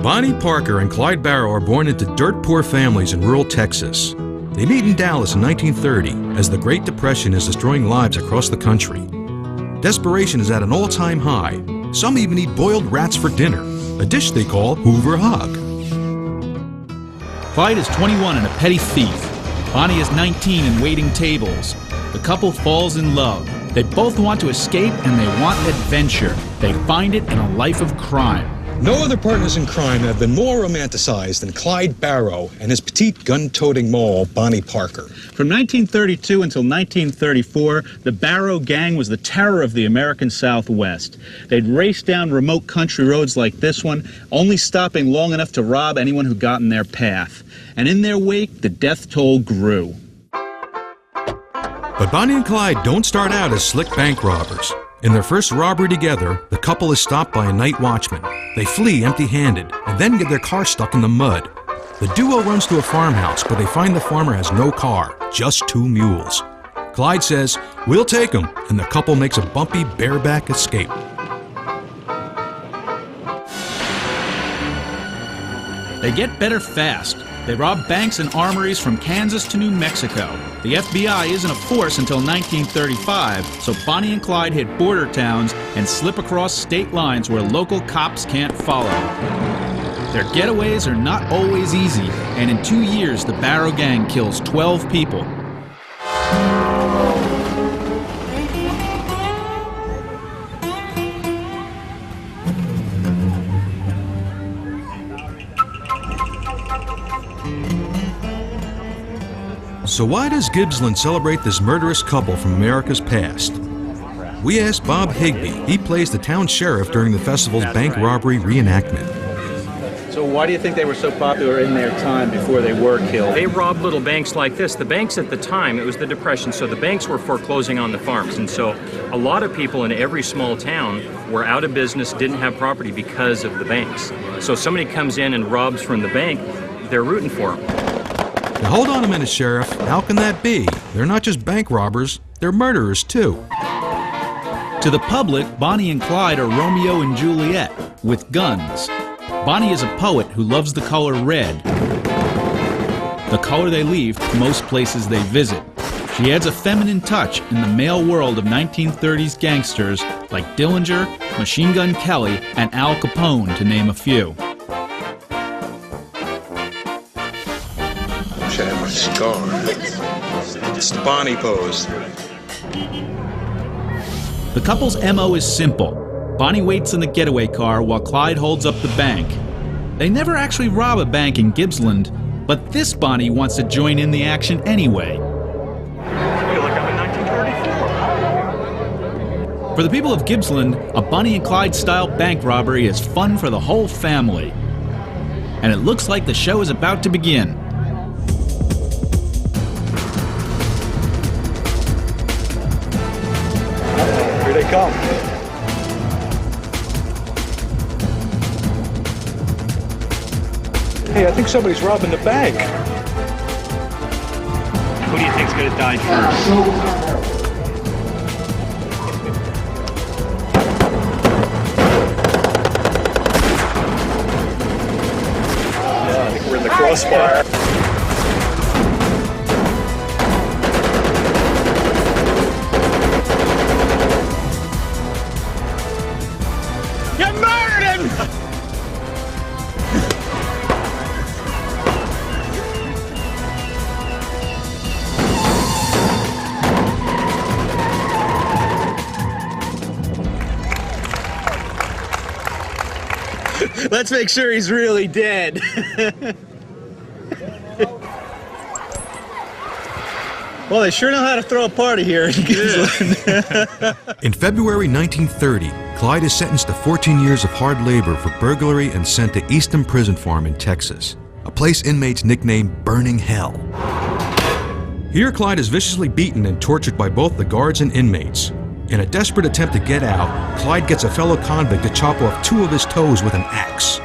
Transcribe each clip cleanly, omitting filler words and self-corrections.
Bonnie Parker and Clyde Barrow are born into dirt-poor families in rural Texas. They meet in Dallas in 1930 as the Great Depression is destroying lives across the country. Desperation is at an all-time high. Some even eat boiled rats for dinner, a dish they call Hoover Hog. Clyde is 21 and a petty thief. Bonnie is 19 and waiting tables. The couple falls in love. They both want to escape and they want adventure. They find it in a life of crime. No other partners in crime have been more romanticized than Clyde Barrow and his petite gun-toting moll, Bonnie Parker. From 1932 until 1934, the Barrow gang was the terror of the American Southwest. They'd race down remote country roads like this one, only stopping long enough to rob anyone who got in their path. And in their wake, the death toll grew. But Bonnie and Clyde don't start out as slick bank robbers. In their first robbery together, the couple is stopped by a night watchman. They flee empty-handed and then get their car stuck in the mud. The duo runs to a farmhouse, but they find the farmer has no car, just 2 mules. Clyde says, "We'll take them," and the couple makes a bumpy bareback escape. They get better fast. They rob banks and armories from Kansas to New Mexico. The FBI isn't a force until 1935, so Bonnie and Clyde hit border towns and slip across state lines where local cops can't follow. Their getaways are not always easy, and in 2 years, the Barrow gang kills 12 people. So why does Gibsland celebrate this murderous couple from America's past? We asked Bob Higby. He plays the town sheriff during the festival's bank robbery reenactment. So why do you think they were so popular in their time before they were killed? They robbed little banks like this. The banks at the time, it was the Depression, so the banks were foreclosing on the farms. And so a lot of people in every small town were out of business, didn't have property because of the banks. So if somebody comes in and robs from the bank, they're rooting for them. Now hold on a minute, Sheriff. How can that be? They're not just bank robbers, they're murderers too. To the public, Bonnie and Clyde are Romeo and Juliet with guns. Bonnie is a poet who loves the color red, the color they leave to most places they visit. She adds a feminine touch in the male world of 1930s gangsters like Dillinger, Machine Gun Kelly, and Al Capone, to name a few. I have my scar. It's the Bonnie pose. The couple's MO is simple. Bonnie waits in the getaway car while Clyde holds up the bank. They never actually rob a bank in Gibsland, but this Bonnie wants to join in the action anyway. I feel like I'm in 1934. For the people of Gibsland, a Bonnie and Clyde style bank robbery is fun for the whole family. And it looks like the show is about to begin. Here they come. Hey, I think somebody's robbing the bank. Who do you think's gonna die first? Yeah, I think we're in the crossbar. Let's make sure he's really dead. Well, they sure know how to throw a party here in Gibsland. In February 1930, Clyde is sentenced to 14 years of hard labor for burglary and sent to Easton Prison Farm in Texas, a place inmates nickname Burning Hell. Here, Clyde is viciously beaten and tortured by both the guards and inmates. In a desperate attempt to get out, Clyde gets a fellow convict to chop off 2 of his toes with an axe.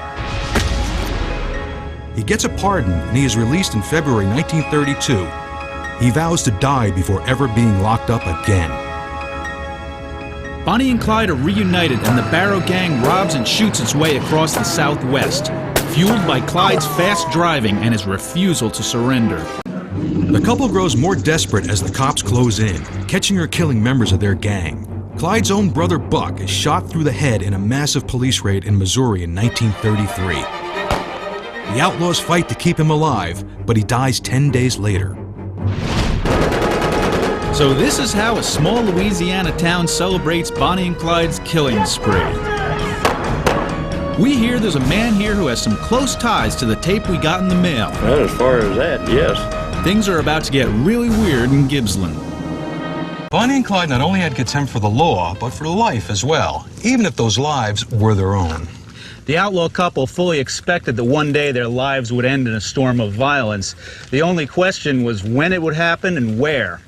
He gets a pardon and he is released in February 1932. He vows to die before ever being locked up again. Bonnie and Clyde are reunited and the Barrow gang robs and shoots its way across the Southwest. fueled by Clyde's fast driving and his refusal to surrender. The couple grows more desperate as the cops close in, catching or killing members of their gang. Clyde's own brother Buck is shot through the head in a massive police raid in Missouri in 1933. The outlaws fight to keep him alive, but he dies 10 days later. So this is how a small Louisiana town celebrates Bonnie and Clyde's killing spree. We hear there's a man here who has some close ties to the tape we got in the mail. Well, as far as that, yes. Things are about to get really weird in Gibsland. Bonnie and Clyde not only had contempt for the law, but for life as well, even if those lives were their own. The outlaw couple fully expected that one day their lives would end in a storm of violence. The only question was when it would happen and where.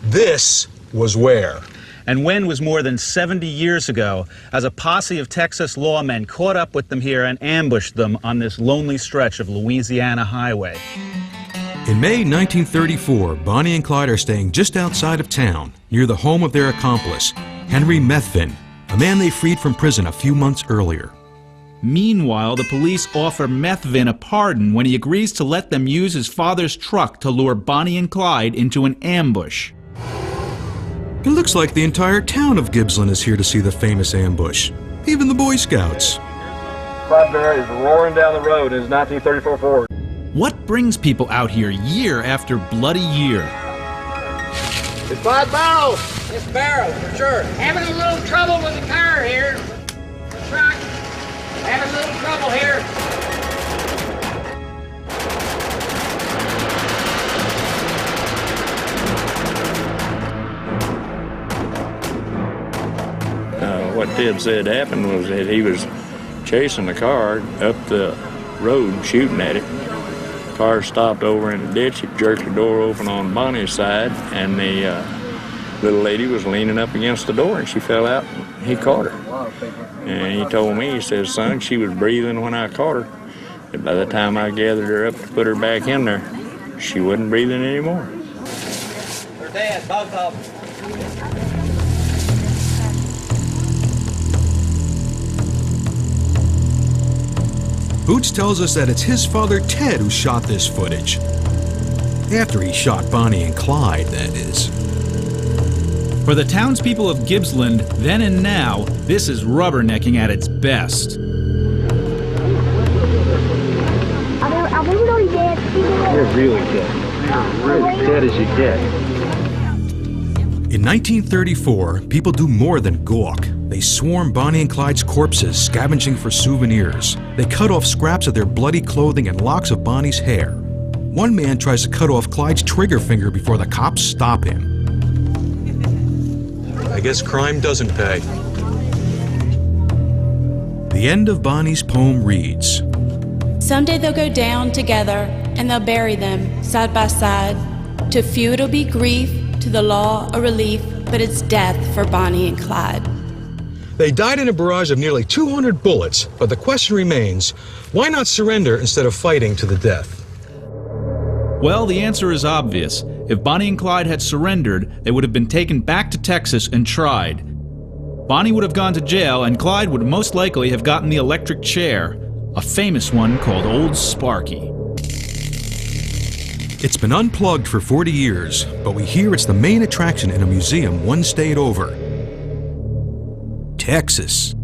This was where. And when was more than 70 years ago, as a posse of Texas lawmen caught up with them here and ambushed them on this lonely stretch of Louisiana highway. In May 1934, Bonnie and Clyde are staying just outside of town, near the home of their accomplice, Henry Methvin, a man they freed from prison a few months earlier. Meanwhile, the police offer Methvin a pardon when he agrees to let them use his father's truck to lure Bonnie and Clyde into an ambush. It looks like the entire town of Gibsland is here to see the famous ambush. Even the Boy Scouts. Clyde Bear is roaring down the road in his 1934 Ford. What brings people out here year after bloody year? It's Clyde Barrow. It's Barrow, for sure. Having a little trouble with the car here. That's right. Having a little trouble here. What Ted said happened was that he was chasing the car up the road, shooting at it. The car stopped over in a ditch. He jerked the door open on Bonnie's side, and the little lady was leaning up against the door, and she fell out. And he caught her. And he told me, he says, son, she was breathing when I caught her. And by the time I gathered her up to put her back in there, she wasn't breathing anymore. They're dead, both of them. Boots tells us that it's his father Ted who shot this footage. After he shot Bonnie and Clyde, that is. For the townspeople of Gibsland, then and now, this is rubbernecking at its best. Are we really dead? You're really dead. You're as dead as you get. In 1934, people do more than gawk. They swarm Bonnie and Clyde's corpses, scavenging for souvenirs. They cut off scraps of their bloody clothing and locks of Bonnie's hair. One man tries to cut off Clyde's trigger finger before the cops stop him. I guess crime doesn't pay. The end of Bonnie's poem reads, Someday they'll go down together and they'll bury them side by side. To few it'll be grief, to the law a relief, but it's death for Bonnie and Clyde. They died in a barrage of nearly 200 bullets, but the question remains, why not surrender instead of fighting to the death? Well, the answer is obvious. If Bonnie and Clyde had surrendered, they would have been taken back to Texas and tried. Bonnie would have gone to jail, and Clyde would most likely have gotten the electric chair, a famous one called Old Sparky. It's been unplugged for 40 years, but we hear it's the main attraction in a museum one state over. Texas.